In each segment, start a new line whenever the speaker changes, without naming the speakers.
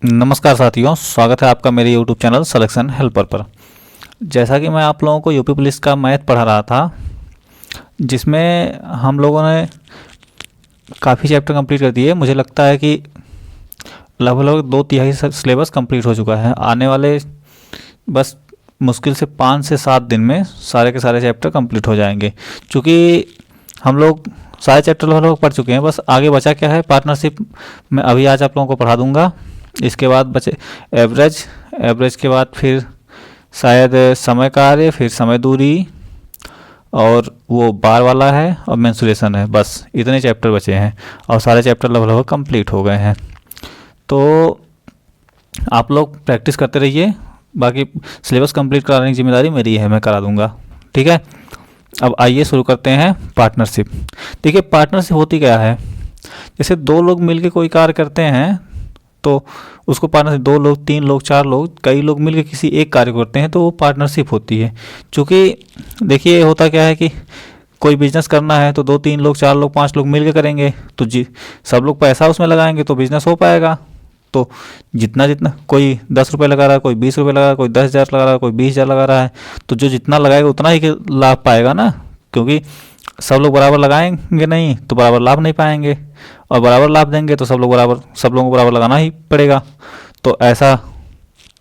नमस्कार साथियों, स्वागत है आपका मेरे YouTube चैनल सिलेक्शन हेल्पर पर। जैसा कि मैं आप लोगों को यूपी पुलिस का मैथ पढ़ा रहा था, जिसमें हम लोगों ने काफ़ी चैप्टर कंप्लीट कर दिए। मुझे लगता है कि लगभग लगभग 2/3 सिलेबस कंप्लीट हो चुका है। आने वाले बस मुश्किल से 5 से 7 दिन में सारे के सारे चैप्टर कंप्लीट हो जाएंगे, क्योंकि हम लोग सारे चैप्टर लगभग पढ़ चुके हैं। बस आगे बचा क्या है, पार्टनरशिप। मैं अभी आज आप लोगों को पढ़ा दूंगा। इसके बाद बचे एवरेज। एवरेज के बाद फिर शायद समय कार्य, फिर समय दूरी, और वो बार वाला है, और मेंसुरेशन है। बस इतने चैप्टर बचे हैं और सारे चैप्टर लगभग कंप्लीट हो गए हैं। तो आप लोग प्रैक्टिस करते रहिए। बाकी सिलेबस कंप्लीट कराने की जिम्मेदारी मेरी है, मैं करा दूंगा। ठीक है, अब आइए शुरू करते हैं पार्टनरशिप। देखिए, पार्टनरशिप होती क्या है। जैसे दो लोग मिलकर कोई कार्य करते हैं तो उसको पार्टनरशिप, 2 लोग, 3 लोग, 4 लोग, कई लोग मिलकर किसी एक कार्य करते हैं तो वो पार्टनरशिप होती है। क्योंकि देखिए, होता क्या है कि कोई बिजनेस करना है तो 2 3 लोग, 4 लोग, 5 लोग मिलकर करेंगे तो जी सब लोग पैसा उसमें लगाएंगे तो बिजनेस हो पाएगा। तो जितना जितना कोई 10 रुपये लगा रहा है, कोई 20 रुपये लगा रहा है, कोई 10,000 लगा रहा है, कोई 20,000 लगा रहा है, तो जो जितना लगाएगा उतना ही लाभ पाएगा ना। क्योंकि सब लोग बराबर लगाएंगे नहीं तो बराबर लाभ नहीं पाएंगे, और बराबर लाभ देंगे तो सब लोगों को बराबर लगाना ही पड़ेगा। तो ऐसा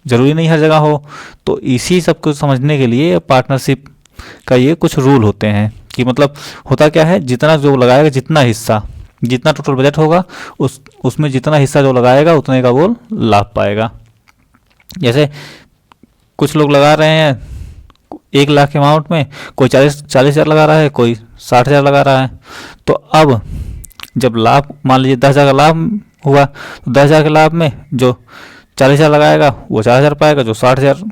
ज़रूरी नहीं हर जगह हो। तो इसी सब को समझने के लिए पार्टनरशिप का ये कुछ रूल होते हैं कि मतलब होता क्या है, जितना जो लगाएगा, जितना हिस्सा, जितना टोटल बजट होगा उसमें जितना हिस्सा जो लगाएगा उतने का वो लाभ पाएगा। जैसे कुछ लोग लगा रहे हैं 1 लाख के अमाउंट में, कोई 40,000 लगा रहा है, कोई 60,000 लगा रहा है। तो अब जब लाभ, मान लीजिए 10,000 का लाभ हुआ, तो 10,000 के लाभ में जो 40,000 लगाएगा वो 4,000 पाएगा, जो 60,000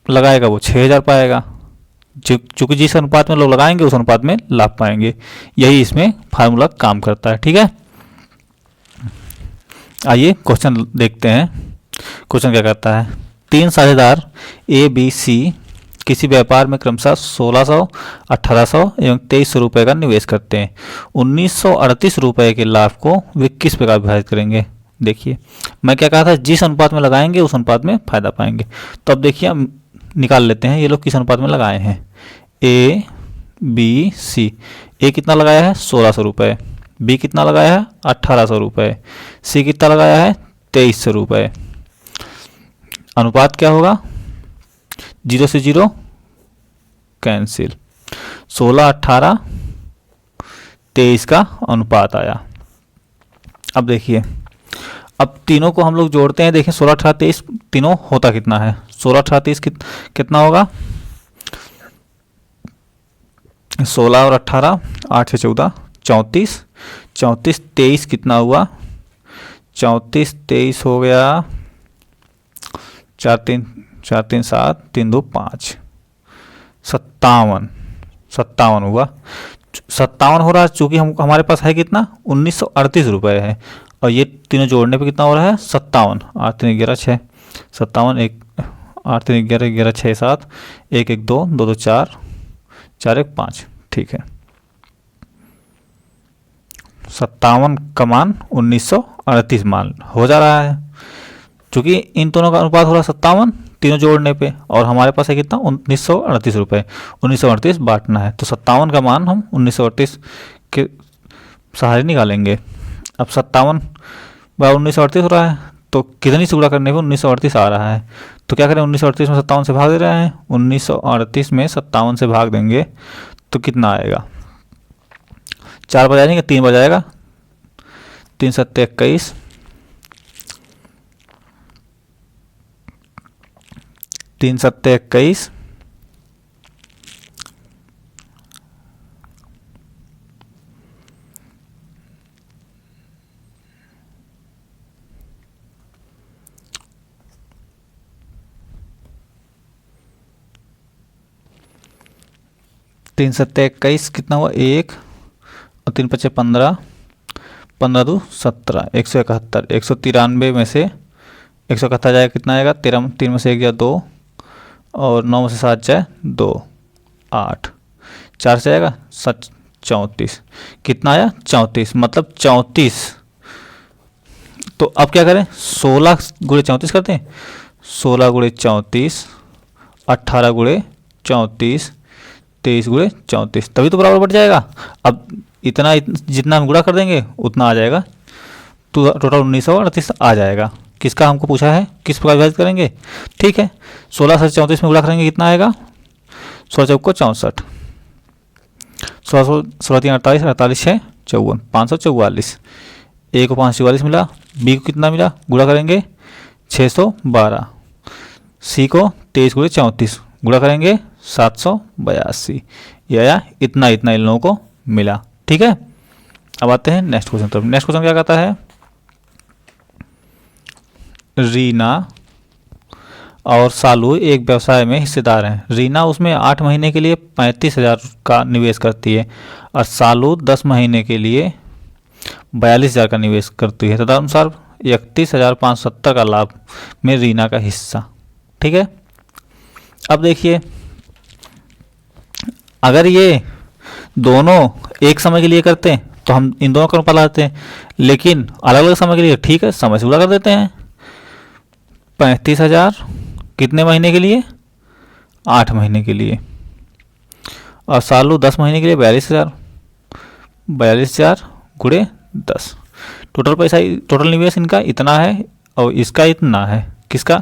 लगाएगा वो 6,000 पाएगा। चूंकि जिस अनुपात में लोग लगाएंगे उस अनुपात में लाभ पाएंगे। यही इसमें फार्मूला काम करता है। ठीक है, आइए क्वेश्चन देखते हैं। क्वेश्चन क्या कहता है, 3 साझेदार ए बी सी किसी व्यापार में क्रमशः 1,600, 1,800 एवं 2,300 रुपये का निवेश करते हैं। 1,938 रुपये के लाभ को वे किस प्रकार विभाजित करेंगे। देखिए, मैं क्या कहा था, जिस अनुपात में लगाएंगे उस अनुपात में फायदा पाएंगे। तो अब देखिए, हम निकाल लेते हैं ये लोग किस अनुपात में लगाए हैं। ए बी सी, ए कितना लगाया है 1,600 रुपये, बी कितना लगाया है 1,800 रुपये, सी कितना लगाया है 2,300 रुपये। अनुपात क्या होगा, 0 से 0 कैंसिल, 16, 18, 23 का अनुपात आया। अब देखिए, अब तीनों को हम लोग जोड़ते हैं। देखें, 16, 18, 23 तीनों होता कितना है, 16, 18, 23 कितना होगा, 16 और 18, 8 से 14, 34, 34, 23 कितना हुआ, 34, 23 हो गया 4 3 7, 3 2 5, 57, 57 हुआ। 57 हो रहा है, चूंकि हम हमारे पास है कितना 1,938 रुपये है, और ये तीनों जोड़ने पे कितना हो रहा है 57, 8 3 11 6, 57, 8 3 11 11 6 7, 1 1 2 2 2 4 4 1 5। ठीक है, 57 का मान 1,938 मान हो जा रहा है, क्योंकि इन दोनों का अनुपात हो रहा है 57 तीनों जोड़ने पे, और हमारे पास है कितना 1,938 रुपये। 1,938 बांटना है तो 57 का मान हम 1,938 के सहारे निकालेंगे। अब 57 बाय 1,938 हो रहा है, तो कितनी से गुणा करने पे 1,938 आ रहा है। तो क्या करें, 1,938 में 57 से भाग दे रहे हैं, 1,938 में 57 से भाग देंगे तो कितना आएगा, 4 बजाएंगे, 3 बजाएगा, 3 7 21, 3 7 21, 3 7 21 कितना हुआ 1, और 3 5 15, 15 2 17, 171, 193 में से 171 जाएगा, कितना आएगा 13, 3 में से 1 गया 2, और 9 में से 7 जाए 2, 8, 4 से आएगा 7, 34, कितना आया 34। मतलब 34 तो अब क्या करें, 16 गुणे 34 करते हैं, 16 गुणे 34, 18 गुणे 34, 23 गुणे 34, तभी तो बराबर बढ़ जाएगा। अब जितना हम गुणा कर देंगे उतना आ जाएगा, तो टोटल 1938 आ जाएगा। किसका हमको पूछा है, किस प्रकार विभाजित करेंगे। ठीक है, 16 से 34 में गुणा करेंगे, कितना आएगा, 16 चौक को 64, 16 3 48, 48 6 54, 544, ए को 544 मिला, बी को कितना मिला, गुणा करेंगे 612, सी को 23 गुणे 34 गुणा करेंगे 782, ये आया इतना इन लोगों को मिला। ठीक है, अब आते हैं नेक्स्ट क्वेश्चन तरफ। नेक्स्ट क्वेश्चन क्या कहता है, रीना और सालू एक व्यवसाय में हिस्सेदार हैं। रीना उसमें 8 महीने के लिए 35,000 का निवेश करती है और सालू 10 महीने के लिए 42,000 का निवेश करती है। तदनुसार 31,570 का लाभ में रीना का हिस्सा। ठीक है, अब देखिए, अगर ये दोनों एक समय के लिए करते हैं तो हम इन दोनों का अनुपात लगाते हैं, लेकिन अलग अलग समय के लिए ठीक है समय से गुणा कर देते हैं। 35,000 कितने महीने के लिए, 8 महीने के लिए, और सालू 10 महीने के लिए 42,000, 42,000 गुणे 10, टोटल पैसा, टोटल निवेश इनका इतना है और इसका इतना है। किसका,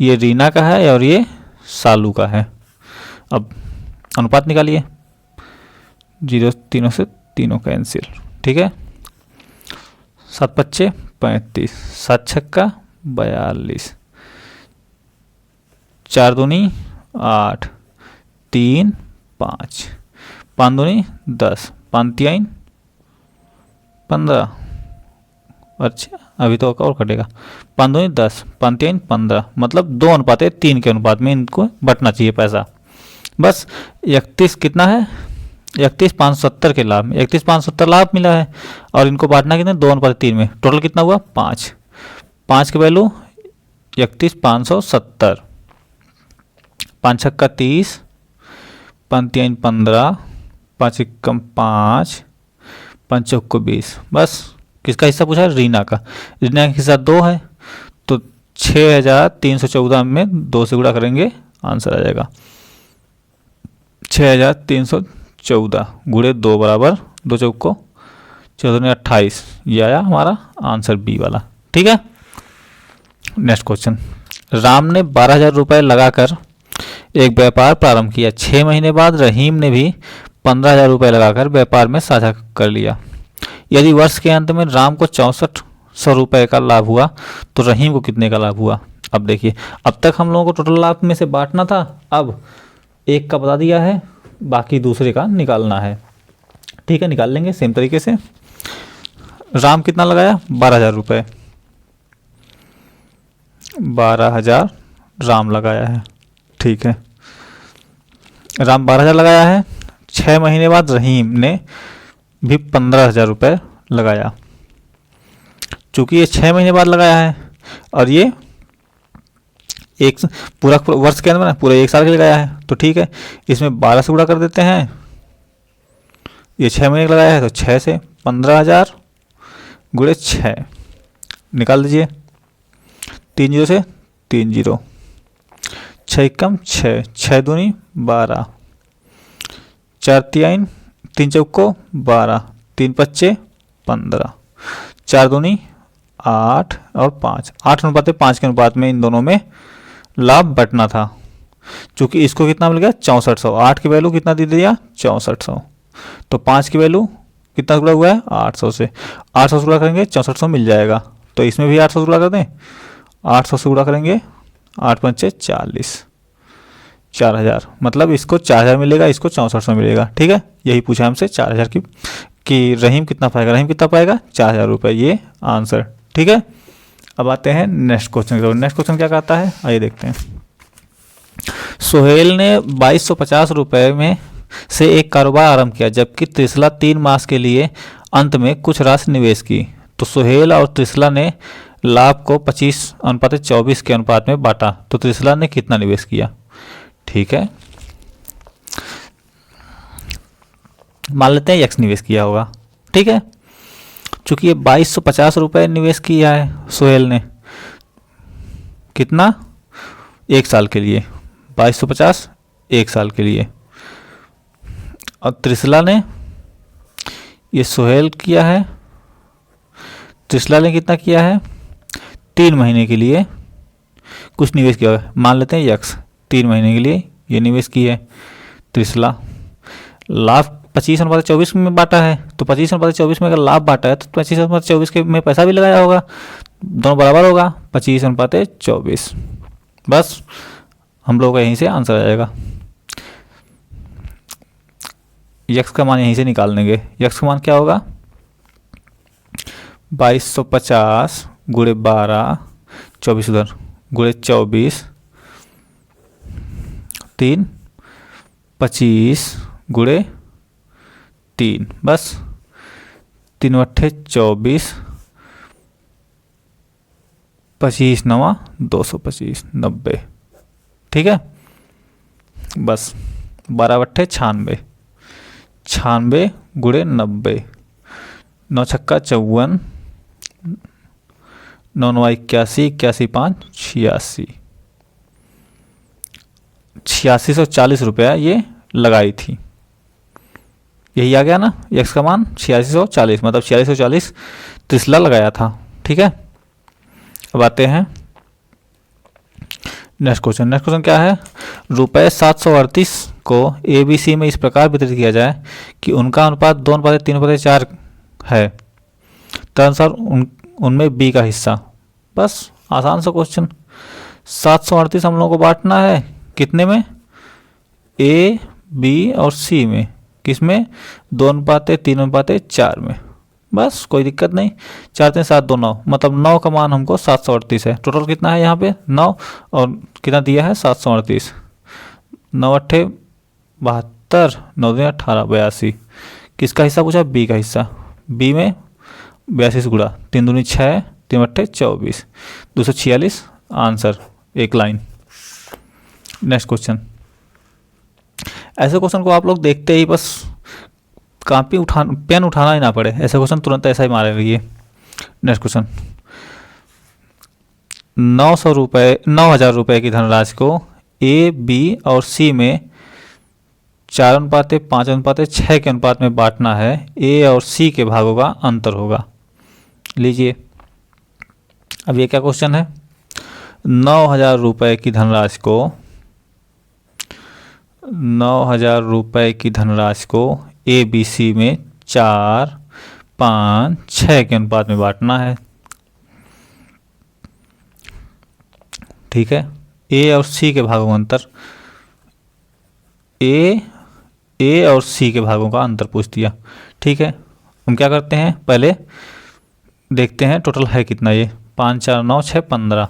ये रीना का है और ये सालू का है। अब अनुपात निकालिए, 0 तीनों से तीनों कैंसिल। ठीक है, 7 पच्चे 35, 7 छक्का 42, 4 दूनी 8, 3 5, 5 दूनी 10, 5 3 15, अच्छा अभी तो और कटेगा, 5 दूनी 10, 5 3 15, मतलब 2 अनुपात 3 के अनुपात में इनको बंटना चाहिए पैसा। बस 31 कितना है, 31,570 के लाभ में 31,570 लाभ मिला है और इनको बांटना कितने, 2 अनुपात 3 में, टोटल कितना हुआ 5, 5 के वैल्यू 31,570, 5 छक्का 30, 5 3 15, 5 एकम 5, 5 चौक को 20। बस किसका हिस्सा पूछा है, रीना का। रीना का हिस्सा 2 है तो 6,314 में 2 से गुणा करेंगे, आंसर आ जाएगा 6,314 गुणे 2 बराबर 2 चौक को 14 28, ये आया हमारा आंसर बी वाला। ठीक है, नेक्स्ट क्वेश्चन, राम ने 12,000 रुपये लगाकर एक व्यापार प्रारंभ किया। 6 महीने बाद रहीम ने भी 15,000 रुपये लगाकर व्यापार में साझा कर लिया। यदि वर्ष के अंत में राम को 6400 रुपये का लाभ हुआ तो रहीम को कितने का लाभ हुआ। अब देखिए, अब तक हम लोगों को टोटल लाभ में से बांटना था, अब एक का बता दिया है, बाकी दूसरे का निकालना है। ठीक है, निकाल लेंगे सेम तरीके से। राम कितना लगाया, 12,000 रुपये, 12,000 राम लगाया है। ठीक है, राम 12,000 लगाया है, 6 महीने बाद रहीम ने भी 15,000 रुपये लगाया। चूंकि ये 6 महीने बाद लगाया है और ये एक पूरा वर्ष के अंदर में पूरा 1 साल के लगाया है, तो ठीक है, इसमें 12 से गुणा कर देते हैं। ये 6 महीने का लगाया है तो 6 से 15,000 गुणे 6 निकाल दीजिए, 3 0 से 3 0, 6 एकम 6, 6 दूनी 12, 4 3 3 चौक को 12, 3 पच्चे 15, 4 दूनी 8 और 5, 8 अनुपात 5 के अनुपात में इन दोनों में लाभ बंटना था। चूंकि इसको कितना मिल गया 6400, 8 की वैल्यू कितना दे दिया 6400, तो 5 की वैल्यू कितना गुणा हुआ है 800 से, 800 से गुणा करेंगे 6400 मिल जाएगा। तो इसमें भी 800 से गुणा कर दें, 800 से गुणा करेंगे 8 पंचे 40, 4,000, मतलब इसको 4,000 मिलेगा, इसको 6400 मिलेगा। ठीक है, यही पूछा हमसे 4,000 की कि रहीम कितना पाएगा, रहीम कितना पाएगा 4,000 रुपये, ये आंसर। ठीक है, अब आते हैं नेक्स्ट क्वेश्चन की। नेक्स्ट क्वेश्चन क्या कहता है, आइए देखते हैं। सोहेल ने 2250 रुपये में से एक कारोबार आरंभ किया, जबकि त्रिशला 3 मास के लिए अंत में कुछ राशि निवेश की। तो सोहेल और त्रिशला ने लाभ को 25:24 के अनुपात में बांटा, तो त्रिशला ने कितना निवेश किया। ठीक है, मान लेते हैं x निवेश किया होगा। ठीक है, चूँकि ये 2250 रुपये निवेश किया है सोहेल ने, कितना, 1 साल के लिए, 2250 1 साल के लिए। और त्रिशला ने, ये सोहेल किया है, त्रिशला ने कितना किया है, 3 महीने के लिए कुछ निवेश किया है, मान लेते हैं यक्स 3 महीने के लिए ये निवेश किया है त्रिशला। लाभ 25/24 में बांटा है, तो 25/24 में अगर लाभ बांटा है तो 25/24 के में पैसा भी लगाया होगा, दोनों बराबर होगा, 25/24। बस हम लोग का यहीं से आंसर आ जाएगा। यक्स का मान यहीं से निकाल लेंगे। यक्स का मान क्या होगा, 2250 गुणे 12, 24 उधर गुणे 24, 3, 25 गुणे 3, बस 3 अट्ठे 24, 25 9 225, 90। ठीक है, बस 12 अट्ठे 96, 96 गुणे 90, 9 छक्का 54, 9 9 81, 81 5 86, 8640 रुपया ये लगाई थी। यही आ गया ना यक्स का मान 8640, मतलब 4640 त्रिशला लगाया था। ठीक है, अब आते हैं नेक्स्ट क्वेश्चन। नेक्स्ट क्वेश्चन क्या है, रुपये 738 को ABC में इस प्रकार वितरित किया जाए कि उनका अनुपात 2:3:4 है, तदनुसार उनमें B का हिस्सा। बस आसान सा क्वेश्चन। 738 हम लोगों को बांटना है कितने में, A, B और C में, किसमें, 2:3:4 में। बस कोई दिक्कत नहीं, 4 3 7 2 9, मतलब 9 का मान हमको 738 है। टोटल कितना है यहाँ पे 9, और कितना दिया है 738, 9 अट्ठे 72, 9 दूनी 18, 82। किसका हिस्सा पूछा, बी का हिस्सा। बी में 82 गुणा 3 दूनी 6, 3 अट्ठे 24, 246 आंसर, एक लाइन। Next question. ऐसे क्वेश्चन को आप लोग देखते ही बस कॉपी पेन उठाना ही ना पड़े, ऐसे क्वेश्चन तुरंत ऐसा ही मारे रहिए। नेक्स्ट क्वेश्चन, 9,000 रुपये की धनराशि को A, B और C में 4:5:6 के अनुपात में बांटना है। A और C के भागों का अंतर होगा। लीजिए, अब ये क्या क्वेश्चन है, 9,000 रुपये की धनराशि को 9,000 रुपये की धनराशि को A, B, C में 4, 5, 6 के अनुपात में बांटना है। ठीक है, A और C के भागों का अंतर, A और C के भागों का अंतर पूछ दिया। ठीक है, हम क्या करते हैं, पहले देखते हैं टोटल है कितना। ये 5 4 9 6 15,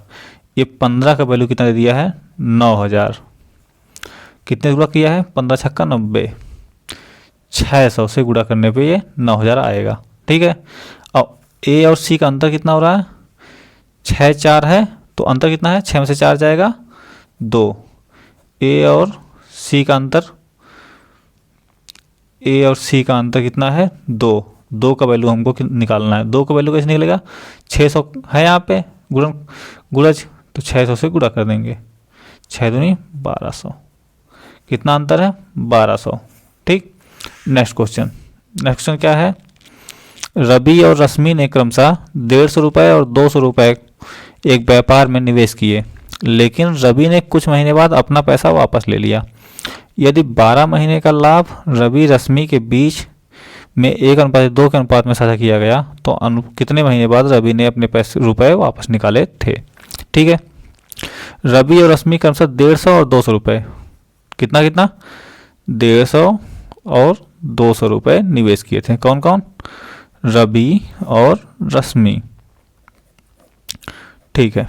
ये 15 का वैल्यू कितना दे दिया है 9,000। कितने गुणा किया है, 15 छक्का 90, 600 से गुणा करने पे ये 9,000 आएगा। ठीक है, अब A और C का अंतर कितना हो रहा है, 6 4 है, तो अंतर कितना है, 6 में से 4 जाएगा 2। A और C का अंतर कितना है 2 का वैल्यू हमको निकालना है। 2 का वैल्यू कैसे निकलेगा, 600 है यहाँ पे गुणज, तो 600 से गुणा कर देंगे, 6 दूनी 1200, कितना अंतर है 1200। ठीक, नेक्स्ट क्वेश्चन क्या है, रवि और रश्मि ने क्रमशः 150 रुपये और 200 रुपये एक व्यापार में निवेश किए, लेकिन रवि ने कुछ महीने बाद अपना पैसा वापस ले लिया। यदि 12 महीने का लाभ रवि रश्मि के बीच में 1:2 के अनुपात में साझा किया गया, तो कितने महीने बाद रवि ने अपने रुपए वापस निकाले थे। ठीक है, रवि और रश्मि क्रमशः 150 और 200 रुपये, कितना 150 और 200 रुपये निवेश किए थे। कौन कौन, रवि और रश्मि। ठीक है,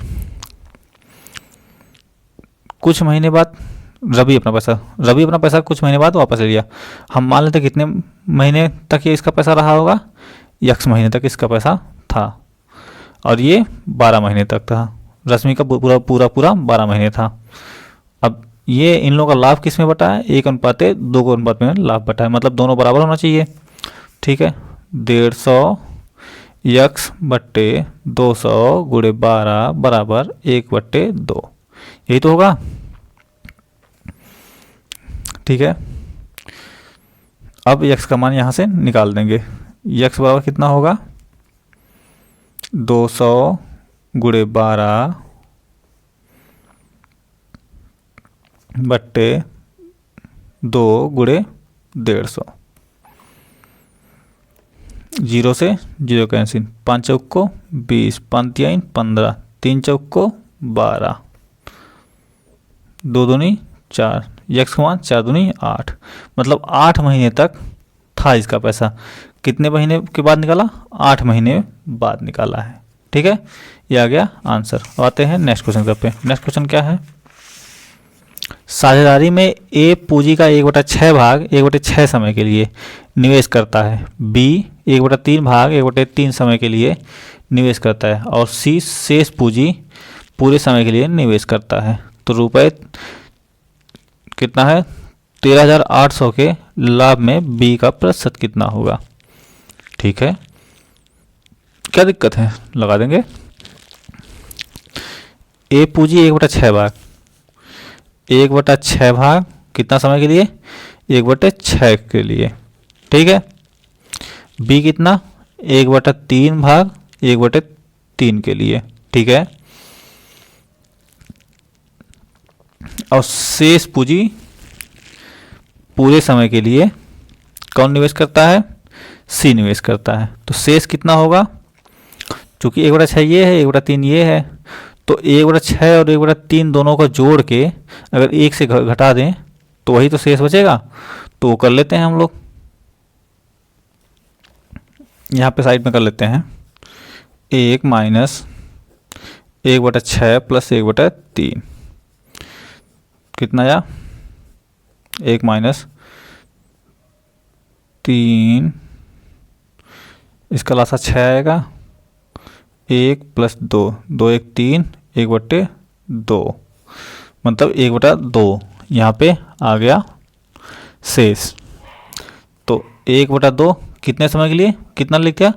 कुछ महीने बाद रवि अपना पैसा कुछ महीने बाद वापस ले लिया। हम मान लेते कितने महीने तक ये इसका पैसा रहा होगा, x महीने तक इसका पैसा था, और ये 12 महीने तक था। रश्मि का पूरा 12 महीने था। अब ये इन लोगों का लाभ किस में बटा है, 1:2 के अनुपात में लाभ बटा है, मतलब दोनों बराबर होना चाहिए। ठीक है, 150 यक्स बट्टे 200 गुणे 12 बराबर 1/2। यही तो होगा, ठीक है। अब यक्स का मान यहाँ से निकाल देंगे। यक्स बराबर कितना होगा, 200 गुणे 12 बट्टे 2 गुणे 150। 0 से 0 कैंसिल, 5 चौक को 20, 5 तिहाई 15, 3 चौक को 12, 2 दूनी 4, यक्स का मान 4 दूनी 8। मतलब 8 महीने तक था इसका पैसा। कितने महीने के बाद निकाला, 8 महीने बाद निकाला है, ठीक है। ये आ गया आंसर। आते हैं नेक्स्ट क्वेश्चन पे। नेक्स्ट क्वेश्चन क्या है, साझेदारी में ए पूंजी का 1/6 भाग 1/6 समय के लिए निवेश करता है, बी 1/3 भाग 1/3 समय के लिए निवेश करता है और सी शेष पूंजी पूरे समय के लिए निवेश करता है। तो रुपए कितना है, 13,800 के लाभ में बी का प्रतिशत कितना होगा, ठीक है। क्या दिक्कत है, लगा देंगे। ए पूंजी 1/6 भाग 1/6 भाग कितना समय के लिए, 1/6 के लिए, ठीक है। बी कितना, 1/3 भाग 1/3 के लिए, ठीक है। और शेष पूंजी पूरे समय के लिए कौन निवेश करता है, सी निवेश करता है। तो शेष कितना होगा, चूंकि 1/6 ये है 1/3 ये है, तो 1/6 और 1/3 दोनों को जोड़ के अगर 1 से घटा दें तो वही तो शेष बचेगा। तो वो कर लेते हैं हम लोग, यहाँ पे साइड में कर लेते हैं। 1 माइनस 1/6 प्लस 1/3 कितना आया, 1 माइनस 3, इसका लासा 6 आएगा, 1 प्लस 2, 2 1 3, 1/2 मतलब 1/2 यहाँ पे आ गया शेष। तो 1/2 कितने समय के लिए, कितना लिख दिया,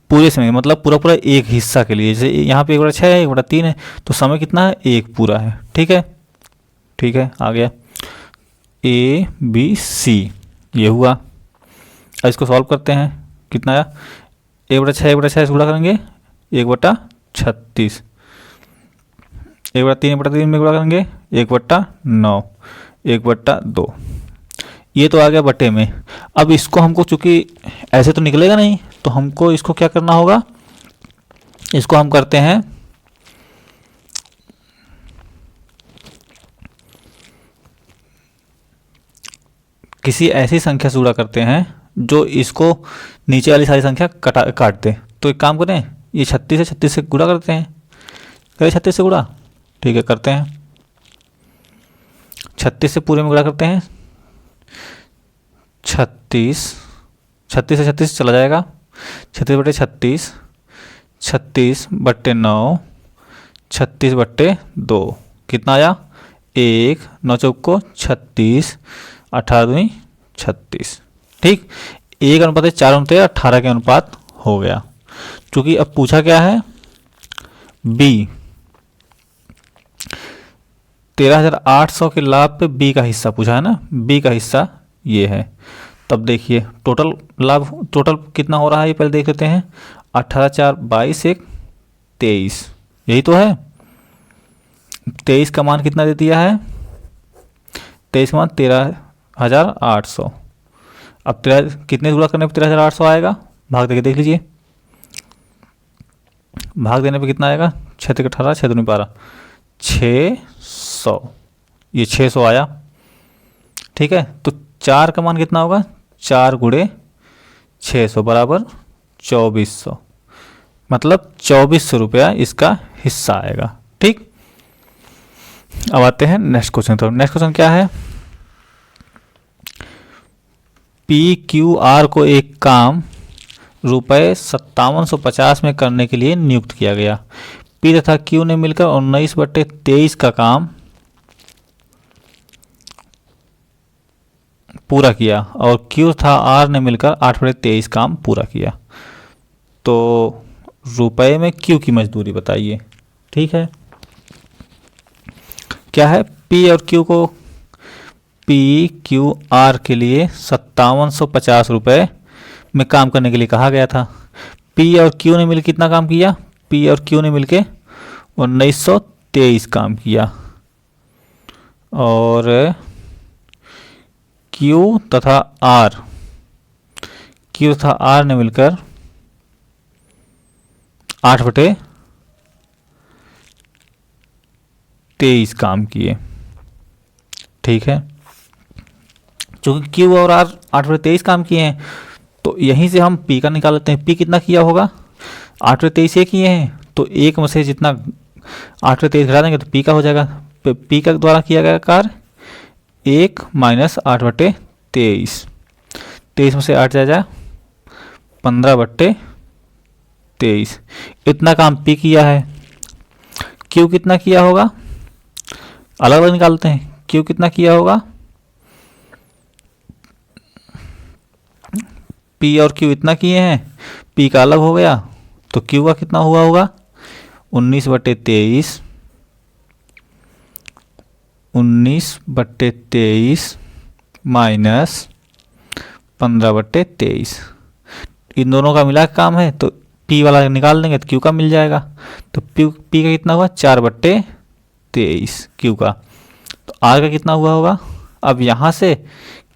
पूरे समय, मतलब पूरा पूरा एक हिस्सा के लिए। जैसे यहाँ पे 1/6 है 1/3 है, तो समय कितना है, एक पूरा है, ठीक है। ठीक है, आ गया ए बी सी, ये हुआ। अब इसको सॉल्व करते हैं, कितना आया, 1/6 1/6 से गुणा करेंगे 1/36, 1/3 1/3 में गुणा करेंगे 1/9, 1/2, ये तो आ गया बटे में। अब इसको हमको, चूंकि ऐसे तो निकलेगा नहीं, तो हमको इसको क्या करना होगा, इसको हम करते हैं किसी ऐसी संख्या से गुणा करते हैं जो इसको नीचे वाली सारी संख्या काट दे। तो एक काम करें, ये 36 है, 36 से गुणा करते हैं, करें 36 से गुणा, ठीक है करते हैं। 36 से पूरे में गुणा करते हैं, 36 से 36 चला जाएगा, 36/36, 36/9, 36/2 कितना आया, 1, 9 चौक को 36, 18 दूनी 36, ठीक। 1:4 के अनुपात हो गया। क्योंकि अब पूछा क्या है, बी 13,800 के लाभ पे बी का हिस्सा पूछा है ना, बी का हिस्सा ये है। तब देखिए टोटल लाभ, टोटल कितना हो रहा है ये पहले देख लेते हैं। 18 4 22 1 23, यही तो है। 23 का मान कितना दे दिया है, 23 का मान 13,800। अब 13 कितने गुणा करने पर 13,800 आएगा, भाग देके देख लीजिए, भाग देने पे कितना आएगा, 6 × 18 6 दूनी 12, 600, ये 600 आया, ठीक है। तो 4 का मान कितना होगा, 4 × 600 बराबर 2400, मतलब 2400 रुपया इसका हिस्सा आएगा, ठीक। अब आते हैं नेक्स्ट क्वेश्चन पर। नेक्स्ट क्वेश्चन क्या है, PQR को एक काम रुपये 5750 में करने के लिए नियुक्त किया गया। P तथा Q ने मिलकर 19/23 का काम पूरा किया और Q तथा R ने मिलकर 8/23 काम पूरा किया। तो रुपए में क्यू की मजदूरी बताइए। ठीक है, क्या है, पी और क्यू को, पी क्यू आर के लिए 5750 रुपये में काम करने के लिए कहा गया था। पी और क्यू ने मिलकर कितना काम किया, पी और क्यू ने मिलकर 1923 काम किया, और क्यू तथा आर, क्यू तथा आर ने मिलकर 8/23 काम किए। ठीक है, चूंकि क्यू और आर 8/23 काम किए हैं, तो यहीं से हम पी का निकाल लेते हैं। पी कितना किया होगा, 8/23 ये किए हैं, तो एक में से जितना 8/23 घटा देंगे तो पी का हो जाएगा। पी का द्वारा किया गया कार्य 1 माइनस 8/23, 23 में से 8 जाए 15/23, इतना काम पी किया है। क्यू कितना किया होगा, अलग अलग निकालते हैं। क्यू कितना किया होगा, पी और क्यू इतना किए हैं, पी का अलग हो गया, तो क्यू का कितना हुआ होगा, 19/23, 19/23 माइनस 15/23, इन दोनों का मिला काम है, तो पी वाला निकाल देंगे तो क्यू का मिल जाएगा। तो पी का कितना हुआ, 4/23 क्यू का। तो आर का कितना हुआ होगा, अब यहाँ से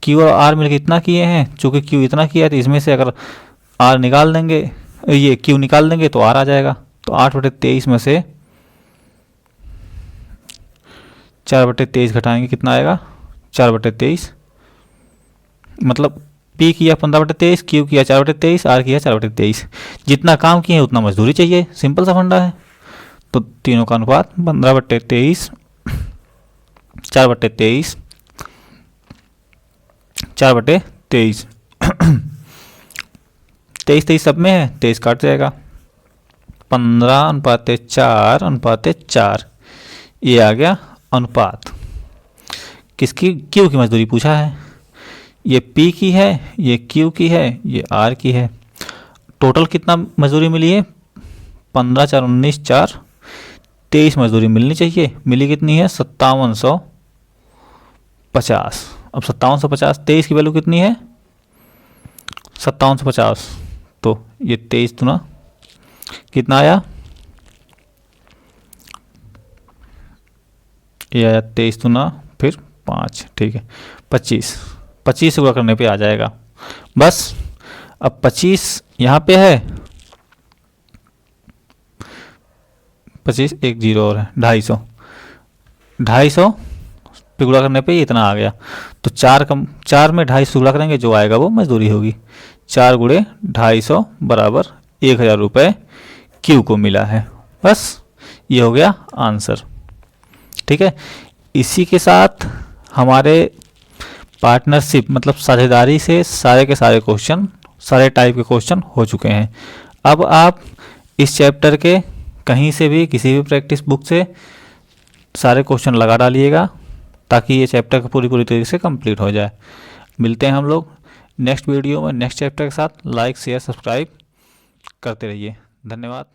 क्यू और आर मिलकर इतना किए हैं, चूँकि क्यू इतना किया है तो इसमें से अगर आर निकाल देंगे, ये क्यू निकाल देंगे तो आर आ जाएगा। तो 8/23 में से 4/23 घटाएंगे, कितना आएगा, 4/23, मतलब पी किया 15/23, क्यू किया 4/23, आर किया 4/23। जितना काम किए उतना मजदूरी चाहिए, सिंपल सा फंडा है। तो तीनों का अनुपात 15/23, 4/23, 4/23, 23 सब में है, 23 काट जाएगा, 15/4/4, ये आ गया अनुपात। किसकी, क्यू की मजदूरी पूछा है। ये पी की है, ये क्यू की है, ये आर की है। टोटल कितना मजदूरी मिली है, 15 4 19 4 23 मजदूरी मिलनी चाहिए। मिली कितनी है, 5750। अब 5750, 23 की वैल्यू कितनी है, 5750, तो ये 23 दुना कितना आया, ये आया 23 दुना फिर 5, ठीक है 25, 25 से गुणा करने पे आ जाएगा बस। अब 25 यहाँ पे है, 25 एक जीरो और है, 250, 250 पे गुणा करने पे इतना आ गया। तो 4 में 250 गुणा करेंगे, जो आएगा वो मजदूरी होगी। 4 गुणे 250 बराबर 1000 रुपये क्यू को मिला है। बस ये हो गया आंसर। ठीक है, इसी के साथ हमारे पार्टनरशिप मतलब साझेदारी से सारे के सारे क्वेश्चन, सारे टाइप के क्वेश्चन हो चुके हैं। अब आप इस चैप्टर के कहीं से भी, किसी भी प्रैक्टिस बुक से सारे क्वेश्चन लगा डालिएगा, ताकि ये चैप्टर पूरी तरीके से कंप्लीट हो जाए। मिलते हैं हम लोग नेक्स्ट वीडियो में नेक्स्ट चैप्टर के साथ। लाइक शेयर सब्सक्राइब करते रहिए। धन्यवाद।